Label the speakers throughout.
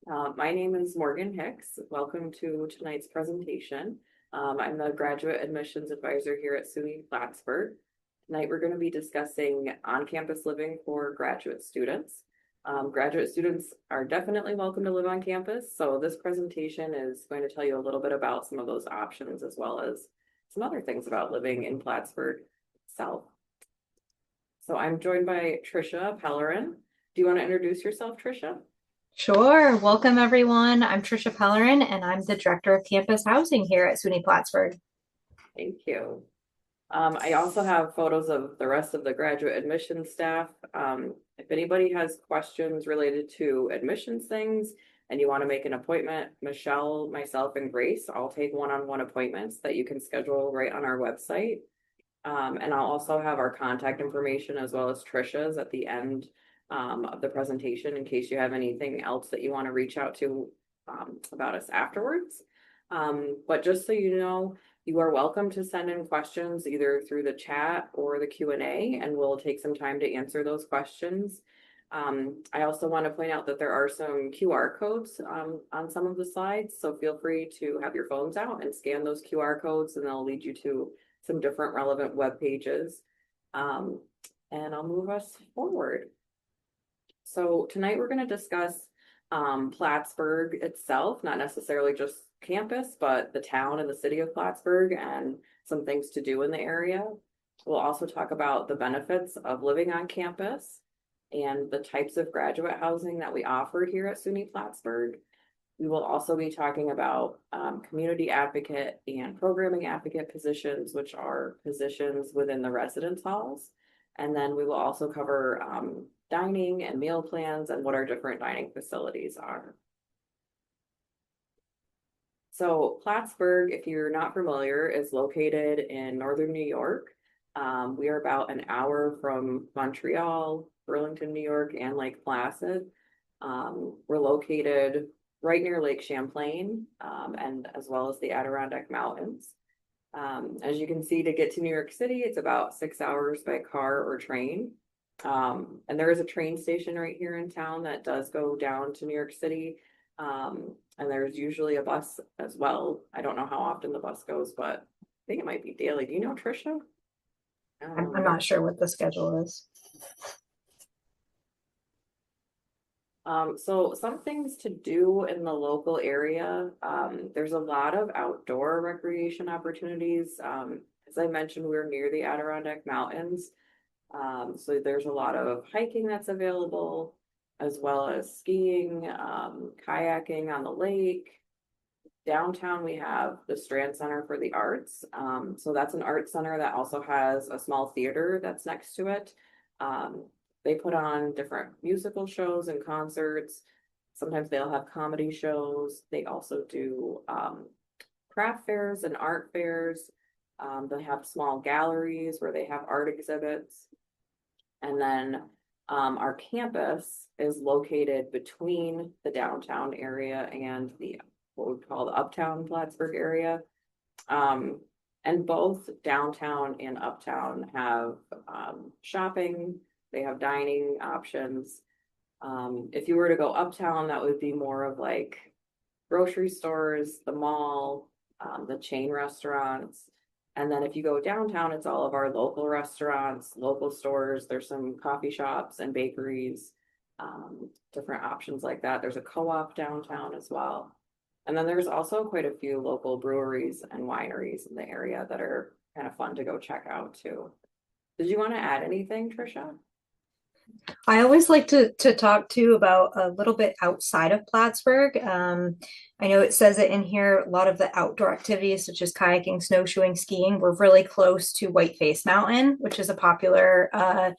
Speaker 1: My name is Morgan Hicks. Welcome to tonight's presentation. I'm the Graduate Admissions Advisor here at SUNY Plattsburgh. Tonight we're going to be discussing on-campus living for graduate students. Graduate students are definitely welcome to live on campus, so this presentation is going to tell you a little bit about some of those options as well as some other things about living in Plattsburgh itself. So I'm joined by Tricia Pellerin. Do you want to introduce yourself, Tricia?
Speaker 2: Sure. Welcome, everyone. I'm Tricia Pellerin, and I'm the Director of Campus Housing here at SUNY Plattsburgh.
Speaker 1: Thank you. I also have photos of the rest of the graduate admissions staff. If anybody has questions related to admissions things and you want to make an appointment, Michelle, myself, and Grace, I'll take one-on-one appointments that you can schedule right on our website. And I'll also have our contact information as well as Trisha's at the end of the presentation in case you have anything else that you want to reach out to about us afterwards. But just so you know, you are welcome to send in questions either through the chat or the Q&A, and we'll take some time to answer those questions. I also want to point out that there are some QR codes on some of the slides, so feel free to have your phones out and scan those QR codes, and they'll lead you to some different relevant web pages. And I'll move us forward. So tonight we're going to discuss Plattsburgh itself, not necessarily just campus, but the town and the city of Plattsburgh and some things to do in the area. We'll also talk about the benefits of living on campus and the types of graduate housing that we offer here at SUNY Plattsburgh. We will also be talking about community advocate and programming advocate positions, which are positions within the residence halls. And then we will also cover dining and meal plans and what our different dining facilities are. So Plattsburgh, if you're not familiar, is located in northern New York. We are about an hour from Montreal, Burlington, New York, and Lake Placid. We're located right near Lake Champlain, and as well as the Adirondack Mountains. As you can see, to get to New York City, it's about 6 hours by car or train. And there is a train station right here in town that does go down to New York City. And there's usually a bus as well. I don't know how often the bus goes, but I think it might be daily. Do you know, Tricia?
Speaker 2: I'm not sure what the schedule is.
Speaker 1: So some things to do in the local area. There's a lot of outdoor recreation opportunities. As I mentioned, we're near the Adirondack Mountains. So there's a lot of hiking that's available, as well as skiing, kayaking on the lake. Downtown, we have the Strand Center for the Arts. So that's an art center that also has a small theater that's next to it. They put on different musical shows and concerts. Sometimes they'll have comedy shows. They also do craft fairs and art fairs. They have small galleries where they have art exhibits. And then our campus is located between the downtown area and the what we call the uptown Plattsburgh area. And both downtown and uptown have shopping. They have dining options. If you were to go uptown, that would be more of like grocery stores, the mall, the chain restaurants. And then if you go downtown, it's all of our local restaurants, local stores. There's some coffee shops and bakeries, different options like that. There's a co-op downtown as well. And then there's also quite a few local breweries and wineries in the area that are kind of fun to go check out too. Did you want to add anything, Tricia?
Speaker 2: I always like to talk to about a little bit outside of Plattsburgh. I know it says it in here, a lot of the outdoor activities such as kayaking, snowshoeing, skiing. We're really close to Whiteface Mountain, which is a popular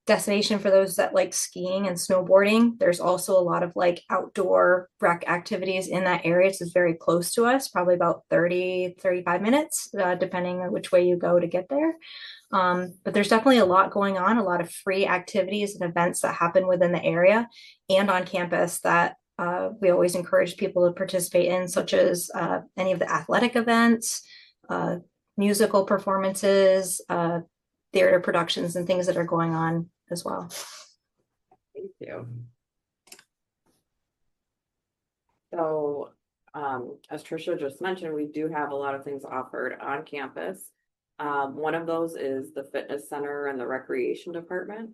Speaker 2: destination for those that like skiing and snowboarding. There's also a lot of like outdoor rec activities in that area. It's very close to us, probably about 35 minutes, depending on which way you go to get there. But there's definitely a lot going on, a lot of free activities and events that happen within the area and on campus that we always encourage people to participate in, such as any of the athletic events, musical performances, theater productions, and things that are going on as well.
Speaker 1: Thank you. So, as Trisha just mentioned, we do have a lot of things offered on campus. One of those is the fitness center and the recreation department.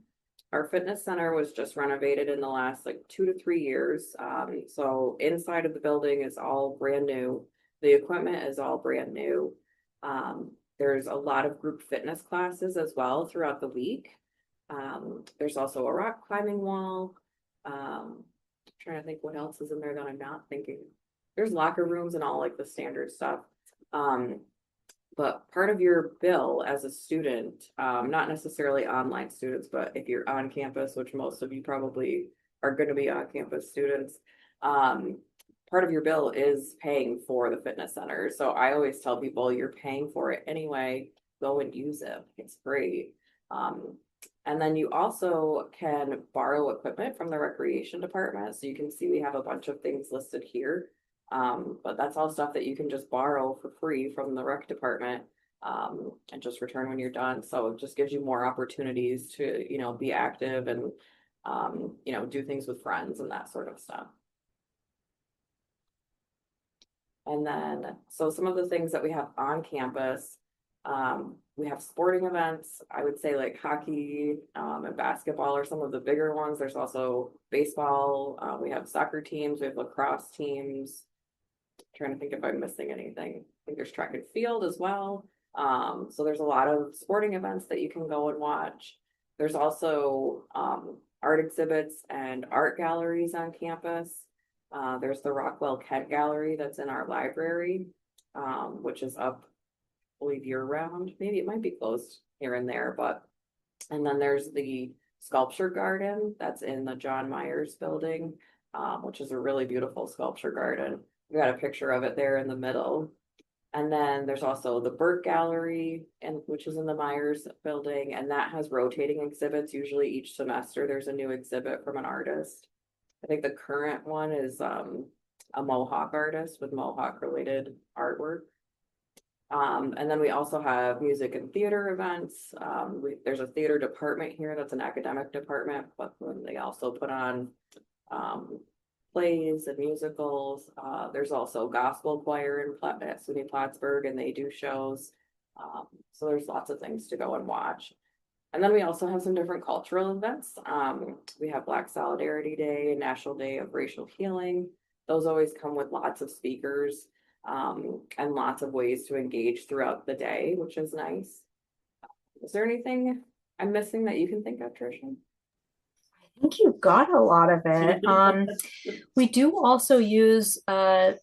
Speaker 1: Our fitness center was just renovated in the last like 2 to 3 years. So inside of the building is all brand new. The equipment is all brand new. There's a lot of group fitness classes as well throughout the week. There's also a rock climbing wall. Trying to think what else is in there that I'm not thinking. There's locker rooms and all like the standard stuff. Um, but part of your bill as a student, not necessarily online students, but if you're on campus, which most of you probably are going to be on campus students, um, part of your bill is paying for the fitness center. So I always tell people you're paying for it anyway, go and use it. It's free. Um, and then you also can borrow equipment from the recreation department. So you can see we have a bunch of things listed here. But that's all stuff that you can just borrow for free from the rec department, and just return when you're done. So it just gives you more opportunities to, be active and, do things with friends and that sort of stuff. And then, so some of the things that we have on campus, we have sporting events. I would say like hockey, and basketball are some of the bigger ones. There's also baseball. We have soccer teams. We have lacrosse teams. Trying to think if I'm missing anything. I think there's track and field as well. So there's a lot of sporting events that you can go and watch. There's also art exhibits and art galleries on campus. There's the Rockwell Kent Gallery that's in our library, which is up, I believe, year round. Maybe it might be closed here and there, but and then there's the sculpture garden that's in the John Myers building, which is a really beautiful sculpture garden. We got a picture of it there in the middle. And then there's also the Burt Gallery, and which is in the Myers building, and that has rotating exhibits. Usually each semester there's a new exhibit from an artist. I think the current one is a Mohawk artist with Mohawk related artwork. And then we also have music and theater events. There's a theater department here that's an academic department, but then they also put on um, plays and musicals. There's also gospel choir at SUNY Plattsburgh, and they do shows. So there's lots of things to go and watch. And then we also have some different cultural events. We have Black Solidarity Day, National Day of Racial Healing. Those always come with lots of speakers, and lots of ways to engage throughout the day, which is nice. Is there anything I'm missing that you can think of, Tricia?
Speaker 2: I think you got a lot of it. We do also use a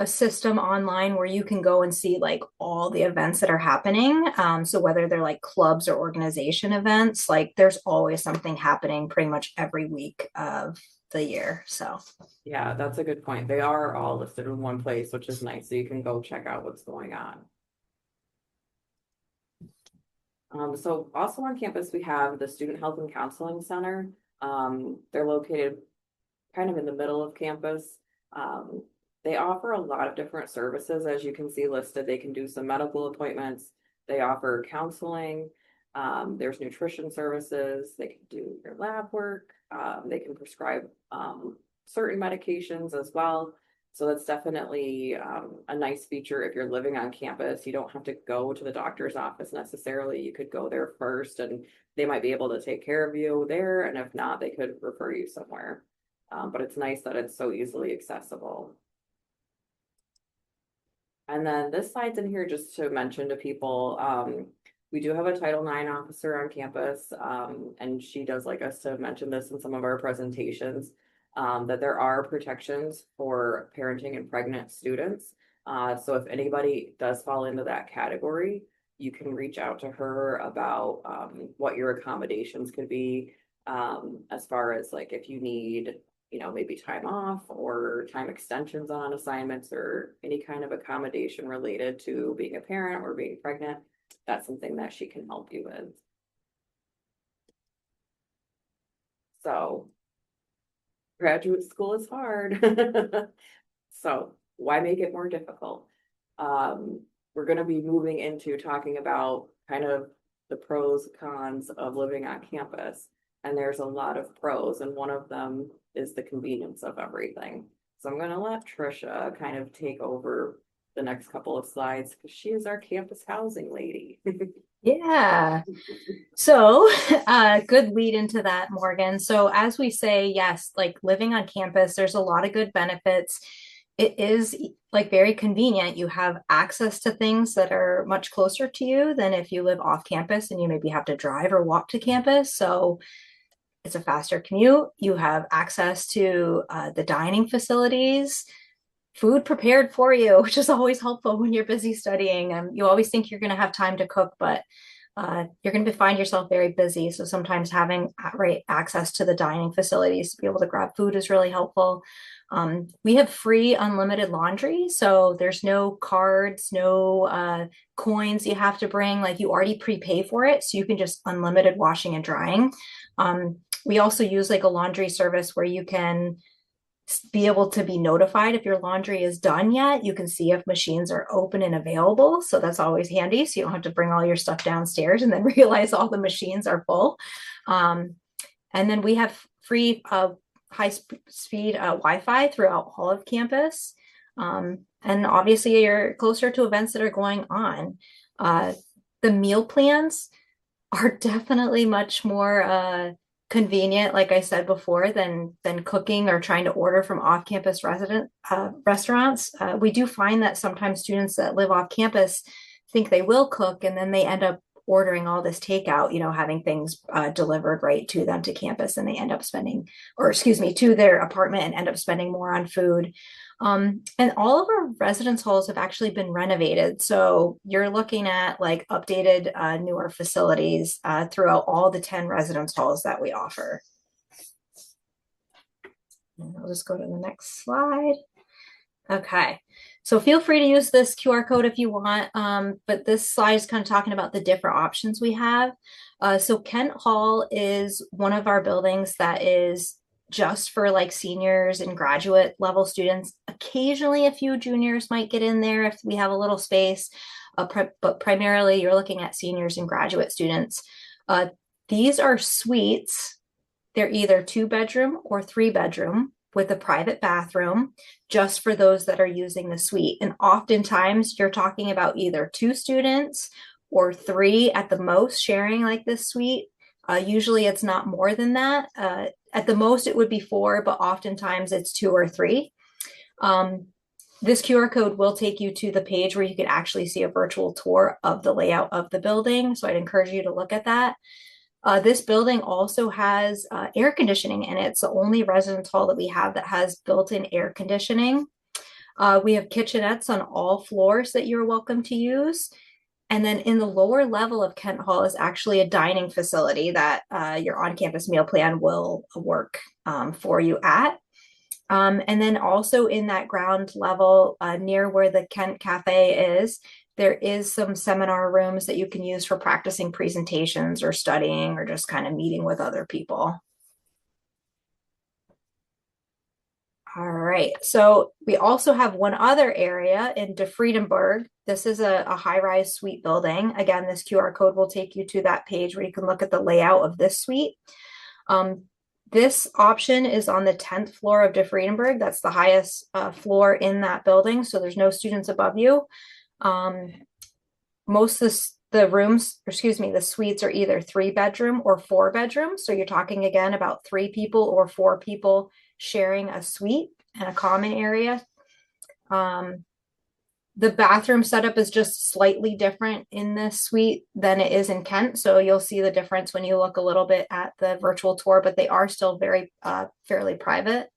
Speaker 2: system online where you can go and see like all the events that are happening. So whether they're like clubs or organization events, like there's always something happening pretty much every week of the year. So
Speaker 1: Yeah, that's a good point. They are all listed in one place, which is nice. So you can go check out what's going on. So also on campus, we have the Student Health and Counseling Center. They're located kind of in the middle of campus. Um, they offer a lot of different services, as you can see listed. They can do some medical appointments. They offer counseling. There's nutrition services. They can do your lab work. They can prescribe certain medications as well. So that's definitely a nice feature if you're living on campus. You don't have to go to the doctor's office necessarily. You could go there first and they might be able to take care of you there. And if not, they could refer you somewhere. But it's nice that it's so easily accessible. And then this slide's in here just to mention to people, we do have a Title IX officer on campus, and she does like us to mention this in some of our presentations, that there are protections for parenting and pregnant students. So if anybody does fall into that category, you can reach out to her about what your accommodations could be, as far as like if you need maybe time off or time extensions on assignments or any kind of accommodation related to being a parent or being pregnant. That's something that she can help you with. So, graduate school is hard. So, why make it more difficult? We're going to be moving into talking about kind of the pros, cons of living on campus. And there's a lot of pros, and one of them is the convenience of everything. So I'm gonna let Trisha kind of take over the next couple of slides because she is our campus housing lady.
Speaker 2: Yeah. So, good lead into that, Morgan. So, as we say, yes, like living on campus, there's a lot of good benefits. It is like very convenient. You have access to things that are much closer to you than if you live off campus and you maybe have to drive or walk to campus. So, it's a faster commute. You have access to the dining facilities, food prepared for you, which is always helpful when you're busy studying. You always think you're going to have time to cook, but you're going to find yourself very busy. So sometimes having right access to the dining facilities to be able to grab food is really helpful. We have free unlimited laundry, so there's no cards, no coins you have to bring. Like you already prepay for it, so you can just unlimited washing and drying. We also use like a laundry service where you can be able to be notified if your laundry is done yet. You can see if machines are open and available. So that's always handy. So you don't have to bring all your stuff downstairs and then realize all the machines are full. And then we have free high speed Wi-Fi throughout all of campus. And obviously you're closer to events that are going on. The meal plans are definitely much more convenient, like I said before, than cooking or trying to order from off-campus resident restaurants. We do find that sometimes students that live off campus think they will cook, and then they end up ordering all this takeout, having things delivered right to them to campus, and they end up spending, or excuse me, to their apartment and end up spending more on food. And all of our residence halls have actually been renovated. So you're looking at like updated, newer facilities throughout all the 10 residence halls that we offer. And I'll just go to the next slide. Okay. So feel free to use this QR code if you want, but this slide is kind of talking about the different options we have. So Kent Hall is one of our buildings that is just for like seniors and graduate level students. Occasionally a few juniors might get in there if we have a little space, but primarily you're looking at seniors and graduate students. These are suites. They're either 2-bedroom or 3-bedroom with a private bathroom just for those that are using the suite. And oftentimes you're talking about either 2 students or 3 at the most sharing like this suite. Usually it's not more than that. At the most it would be 4, but oftentimes it's 2 or 3. This QR code will take you to the page where you can actually see a virtual tour of the layout of the building. So I'd encourage you to look at that. This building also has air conditioning in it. It's the only residence hall that we have that has built-in air conditioning. We have kitchenettes on all floors that you're welcome to use. And then in the lower level of Kent Hall is actually a dining facility that your on-campus meal plan will work for you at. And then also in that ground level near where the Kent Cafe is, there is some seminar rooms that you can use for practicing presentations or studying or just kind of meeting with other people. All right, so we also have one other area in De Friedenberg. This is a high-rise suite building. Again, this QR code will take you to that page where you can look at the layout of this suite. This option is on the 10th floor of De Friedenberg. That's the highest floor in that building, so there's no students above you. Most of the rooms, excuse me, the suites are either 3-bedroom or 4-bedroom. So you're talking again about 3 people or 4 people sharing a suite and a common area. The bathroom setup is just slightly different in this suite than it is in Kent. So you'll see the difference when you look a little bit at the virtual tour, but they are still very fairly private.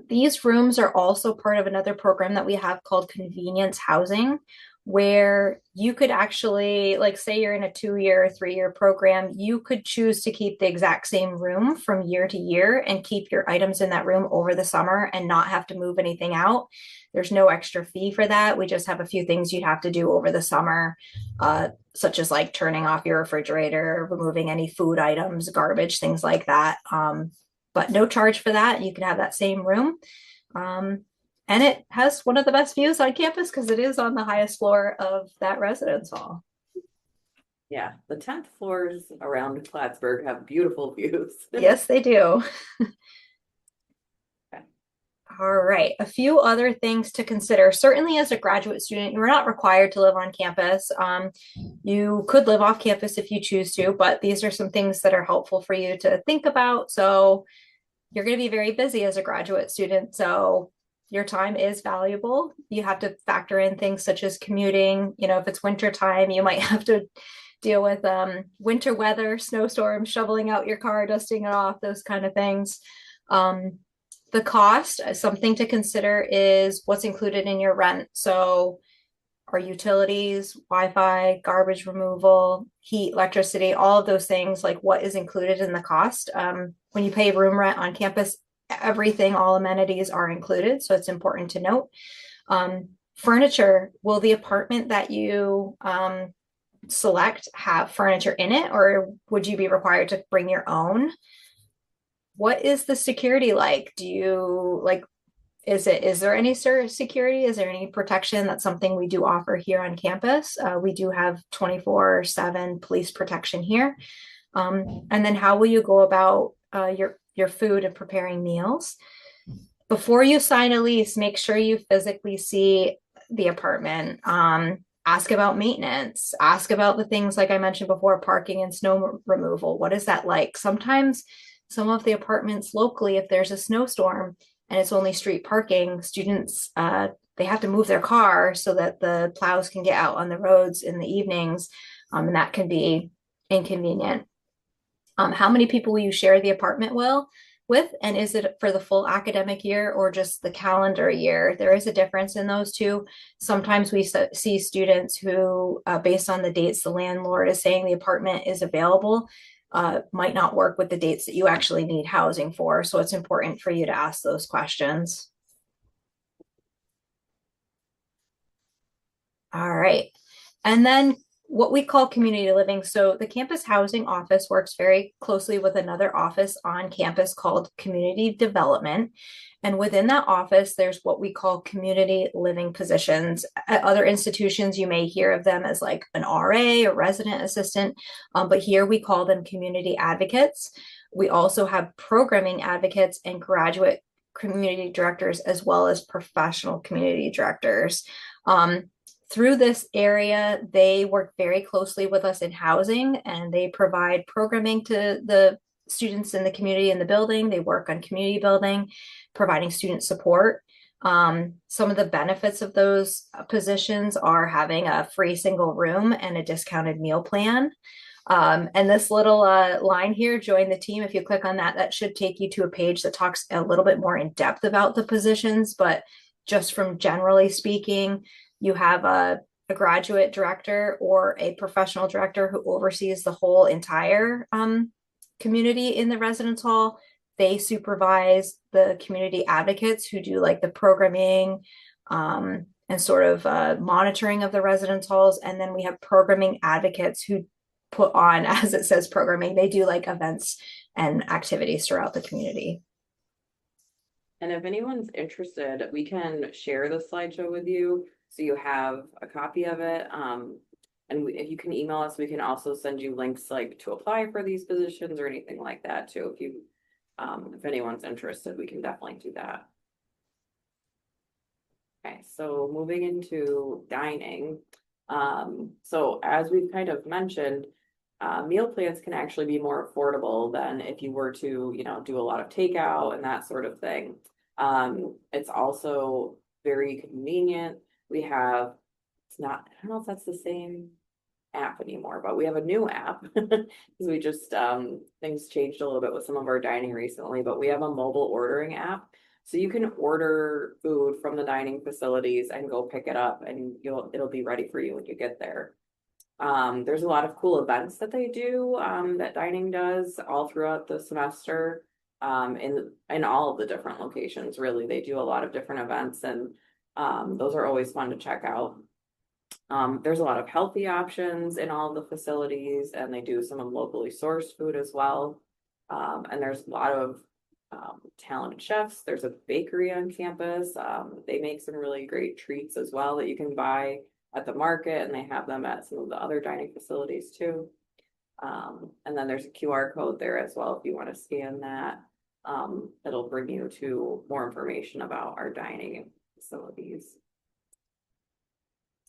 Speaker 2: These rooms are also part of another program that we have called convenience housing, where you could actually, like, say you're in a 2-year or 3-year program, you could choose to keep the exact same room from year to year and keep your items in that room over the summer and not have to move anything out. There's no extra fee for that. We just have a few things you'd have to do over the summer, such as like turning off your refrigerator, removing any food items, garbage, things like that. But no charge for that. You can have that same room. And it has one of the best views on campus because it is on the highest floor of that residence hall.
Speaker 1: Yeah, the 10th floors around Plattsburgh have beautiful views.
Speaker 2: Yes, they do.
Speaker 1: Okay.
Speaker 2: All right, a few other things to consider. Certainly, as a graduate student, you're not required to live on campus. You could live off campus if you choose to, but these are some things that are helpful for you to think about. So, you're going to be very busy as a graduate student. So, your time is valuable. You have to factor in things such as commuting. You know, if it's winter time, you might have to deal with winter weather, snowstorms, shoveling out your car, dusting it off, those kind of things. Um, the cost, something to consider is what's included in your rent. So, our utilities, Wi-Fi, garbage removal, heat, electricity, all of those things, like what is included in the cost. When you pay room rent on campus, everything, all amenities are included. So it's important to note. Furniture, will the apartment that you select have furniture in it, or would you be required to bring your own? What is the security like? Do you like, is there any security? Is there any protection? That's something we do offer here on campus. We do have 24/7 police protection here. And then how will you go about your food and preparing meals? Before you sign a lease, make sure you physically see the apartment. Ask about maintenance. Ask about the things like I mentioned before, parking and snow removal. What is that like? Sometimes some of the apartments locally, if there's a snowstorm and it's only street parking, students they have to move their car so that the plows can get out on the roads in the evenings, and that can be inconvenient. How many people will you share the apartment with, and is it for the full academic year or just the calendar year? There is a difference in those two. Sometimes we see students who, based on the dates the landlord is saying the apartment is available, might not work with the dates that you actually need housing for. So it's important for you to ask those questions. All right. And then what we call community living. So the campus housing office works very closely with another office on campus called community development. And within that office, there's what we call community living positions. At other institutions, you may hear of them as like an RA or resident assistant, but here we call them community advocates. We also have programming advocates and graduate community directors, as well as professional community directors. Through this area, they work very closely with us in housing, and they provide programming to the students in the community in the building. They work on community building, providing student support. Some of the benefits of those positions are having a free single room and a discounted meal plan. And this little line here, join the team, if you click on that, that should take you to a page that talks a little bit more in depth about the positions. But just from generally speaking, you have a graduate director or a professional director who oversees the whole entire community in the residence hall. They supervise the community advocates who do like the programming and sort of monitoring of the residence halls. And then we have programming advocates who put on, as it says, programming. They do like events and activities throughout the community.
Speaker 1: And if anyone's interested, we can share the slideshow with you so you have a copy of it. And if you can email us, we can also send you links like to apply for these positions or anything like that too. If anyone's interested, we can definitely do that. Okay, so moving into dining. So as we've kind of mentioned, meal plans can actually be more affordable than if you were to, do a lot of takeout and that sort of thing. It's also very convenient. It's not, I don't know if that's the same app anymore, but we have a new app because we just, things changed a little bit with some of our dining recently, but we have a mobile ordering app. So you can order food from the dining facilities and go pick it up and it'll be ready for you when you get there. There's a lot of cool events that they do, that dining does all throughout the semester, in all of the different locations, really. They do a lot of different events and those are always fun to check out. There's a lot of healthy options in all of the facilities, and they do some of locally sourced food as well. And there's a lot of talented chefs. There's a bakery on campus. They make some really great treats as well that you can buy at the market, and they have them at some of the other dining facilities too. And then there's a QR code there as well if you want to scan that. it'll bring you to more information about our dining facilities.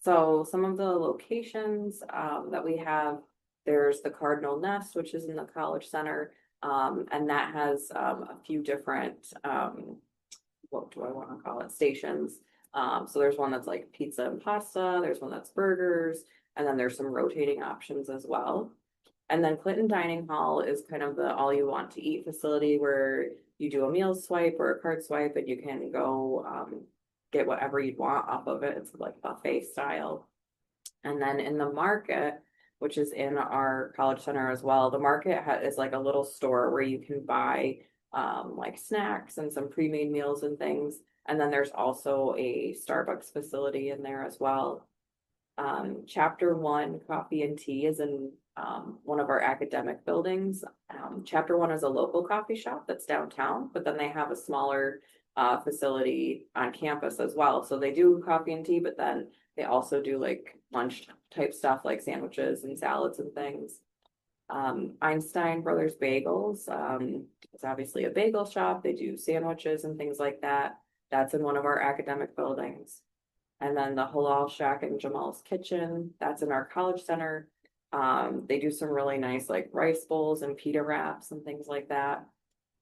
Speaker 1: So some of the locations that we have, there's the Cardinal Nest, which is in the College Center, and that has a few different, what do I want to call it, stations. So there's one that's like pizza and pasta, there's one that's burgers, and then there's some rotating options as well. And then Clinton Dining Hall is kind of the all you want to eat facility where you do a meal swipe or a card swipe and you can go get whatever you'd want off of it. It's like buffet style. And then in the market, which is in our college center as well, the market is like a little store where you can buy like snacks and some pre-made meals and things. And then there's also a Starbucks facility in there as well. Chapter one coffee and tea is in one of our academic buildings. Chapter one is a local coffee shop that's downtown, but then they have a smaller facility on campus as well. So they do coffee and tea, but then they also do like lunch type stuff like sandwiches and salads and things. Einstein Brothers Bagels. It's obviously a bagel shop. They do sandwiches and things like that. That's in one of our academic buildings. And then the Halal Shack and Jamal's Kitchen, that's in our college center. They do some really nice like rice bowls and pita wraps and things like that.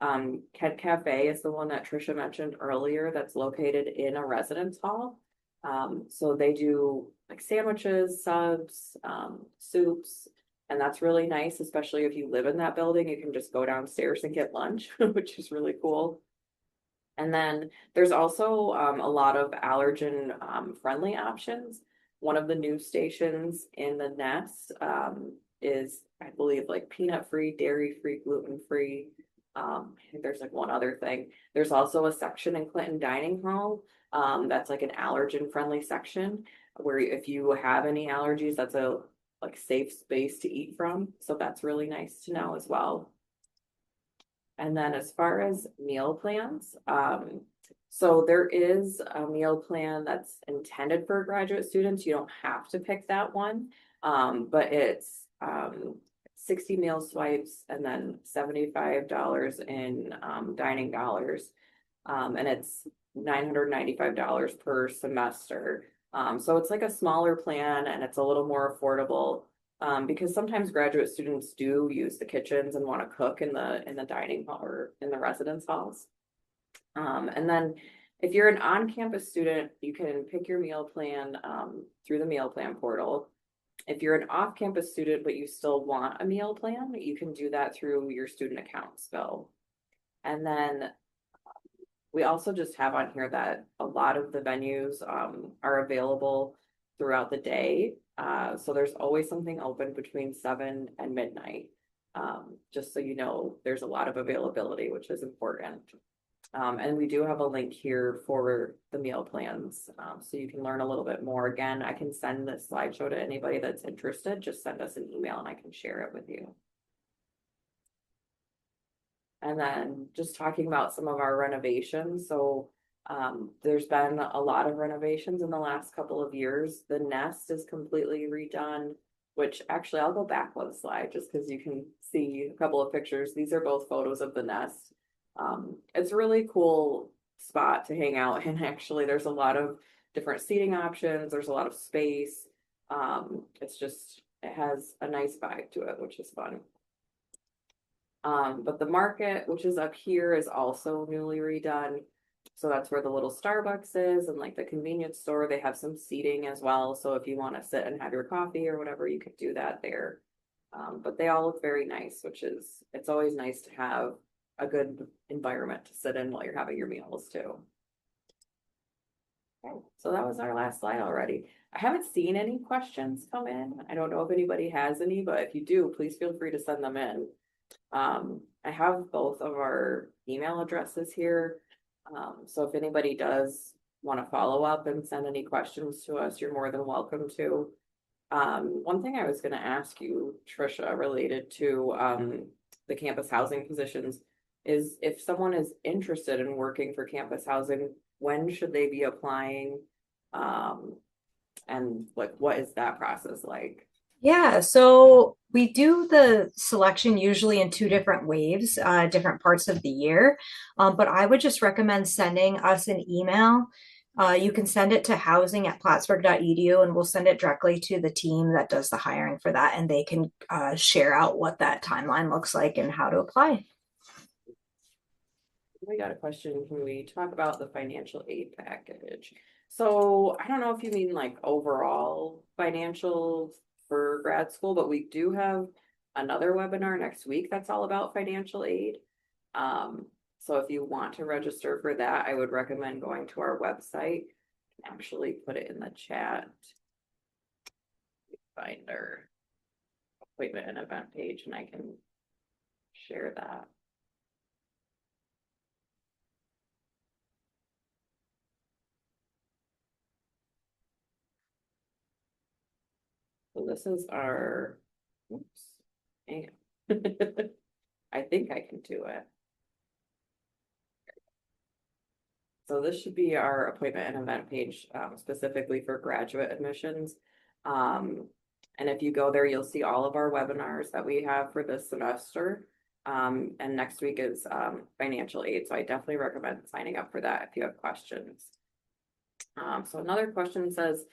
Speaker 1: Kent Cafe is the one that Trisha mentioned earlier that's located in a residence hall. So they do like sandwiches, subs, soups, and that's really nice, especially if you live in that building. You can just go downstairs and get lunch, which is really cool. And then there's also a lot of allergen friendly options. One of the new stations in the Nest is, I believe, like peanut free, dairy free, gluten free. I think there's like one other thing. There's also a section in Clinton Dining Hall that's like an allergen friendly section where if you have any allergies, that's a like safe space to eat from. So that's really nice to know as well. And then as far as meal plans, so there is a meal plan that's intended for graduate students. You don't have to pick that one, but it's 60 meal swipes and then $75 in dining dollars. And it's $995 per semester. So it's like a smaller plan and it's a little more affordable because sometimes graduate students do use the kitchens and want to cook in the dining hall or in the residence halls. And then if you're an on-campus student, you can pick your meal plan through the meal plan portal. If you're an off-campus student but you still want a meal plan, you can do that through your student accounts bill. And then we also just have on here that a lot of the venues are available throughout the day. So there's always something open between 7 and midnight. Just so you know, there's a lot of availability, which is important. And we do have a link here for the meal plans. So you can learn a little bit more. Again, I can send this slideshow to anybody that's interested. Just send us an email and I can share it with you. And then just talking about some of our renovations. So there's been a lot of renovations in the last couple of years. The Nest is completely redone, which actually I'll go back one slide just because you can see a couple of pictures. These are both photos of the Nest. It's a really cool spot to hang out and actually there's a lot of different seating options. There's a lot of space. It has a nice vibe to it, which is fun. But the market, which is up here, is also newly redone. So that's where the little Starbucks is and like the convenience store. They have some seating as well. So if you want to sit and have your coffee or whatever, you could do that there. But they all look very nice, it's always nice to have a good environment to sit in while you're having your meals too. Okay, so that was our last slide already. I haven't seen any questions come in. I don't know if anybody has any, but if you do, please feel free to send them in. I have both of our email addresses here. So if anybody does want to follow up and send any questions to us, you're more than welcome to. One thing I was going to ask you, Trisha, related to the campus housing positions is if someone is interested in working for campus housing, when should they be applying? And like, what is that process like?
Speaker 2: Yeah, so we do the selection usually in two different waves, different parts of the year. But I would just recommend sending us an email. You can send it to housing@plattsburgh.edu and we'll send it directly to the team that does the hiring for that, and they can share out what that timeline looks like and how to apply.
Speaker 1: We got a question. Can we talk about the financial aid package? So I don't know if you mean like overall financial for grad school, but we do have another webinar next week that's all about financial aid. So if you want to register for that, I would recommend going to our website. Actually put it in the chat. Find our appointment and event page and I can share that. So this is our, oops, hang on. I think I can do it. So this should be our appointment and event page specifically for graduate admissions. And if you go there, you'll see all of our webinars that we have for this semester. And next week is financial aid. So I definitely recommend signing up for that if you have questions. So another question says,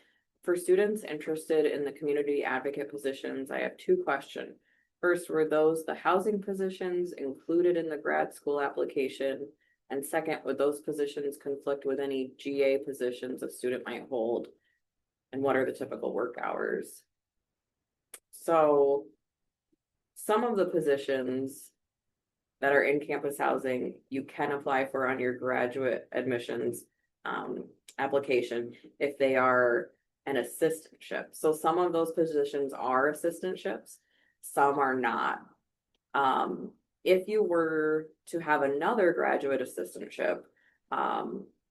Speaker 1: for students interested in the community advocate positions, I have two questions. First, were those the housing positions included in the grad school application? And second, would those positions conflict with any GA positions a student might hold? And what are the typical work hours? So some of the positions that are in campus housing, you can apply for on your graduate admissions application if they are an assistantship. So some of those positions are assistantships, some are not. If you were to have another graduate assistantship,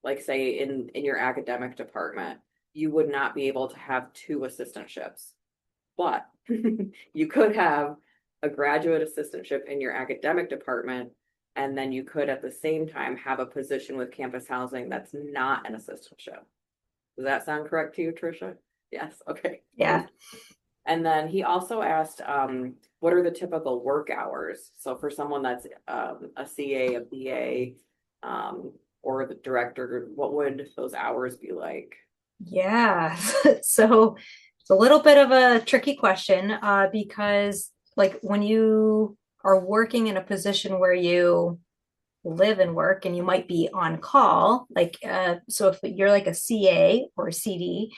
Speaker 1: like say in your academic department, you would not be able to have two assistantships. But you could have a graduate assistantship in your academic department, and then you could at the same time have a position with campus housing that's not an assistantship. Does that sound correct to you, Tricia? Yes, okay.
Speaker 2: Yeah.
Speaker 1: And then he also asked, what are the typical work hours? So for someone that's a CA, a BA, or the director, what would those hours be like?
Speaker 2: Yeah. So it's a little bit of a tricky question because like when you are working in a position where you live and work and you might be on call, like so if you're like a CA or a CD,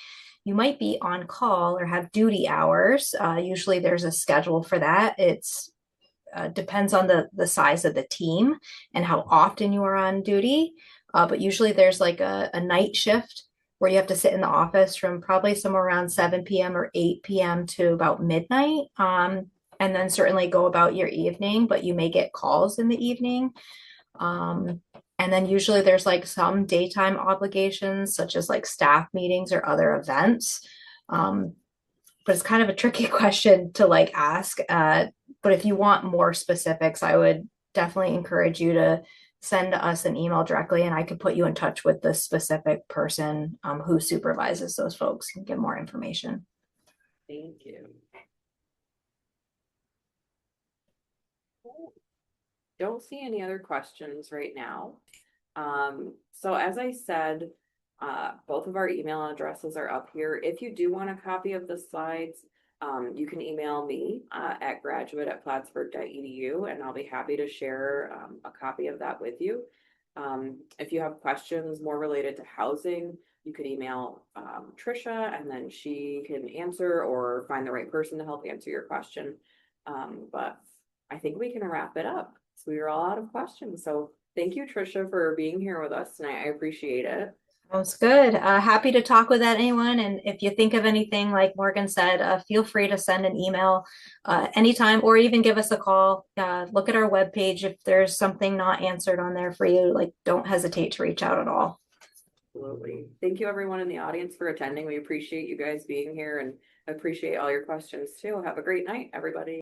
Speaker 2: you might be on call or have duty hours. Usually there's a schedule for that. It's depends on the size of the team and how often you are on duty. But usually there's like a night shift where you have to sit in the office from probably somewhere around 7 p.m. or 8 p.m. to about midnight. And then certainly go about your evening, but you may get calls in the evening. And then usually there's like some daytime obligations, such as like staff meetings or other events. But it's kind of a tricky question to like ask. But if you want more specifics, I would definitely encourage you to send us an email directly, and I could put you in touch with the specific person who supervises those folks and get more information.
Speaker 1: Thank you. Don't see any other questions right now. So as I said, both of our email addresses are up here. If you do want a copy of the slides, you can email me at graduate@plattsburgh.edu and I'll be happy to share a copy of that with you. If you have questions more related to housing, you could email Trisha and then she can answer or find the right person to help answer your question. But I think we can wrap it up. So we are all out of questions. So thank you, Trisha, for being here with us tonight. I appreciate it.
Speaker 2: Sounds good. Happy to talk with anyone. And if you think of anything, like Morgan said, feel free to send an email anytime or even give us a call. Look at our webpage. If there's something not answered on there for you, like don't hesitate to reach out at all.
Speaker 1: Absolutely. Thank you, everyone in the audience, for attending. We appreciate you guys being here and appreciate all your questions too. Have a great night, everybody.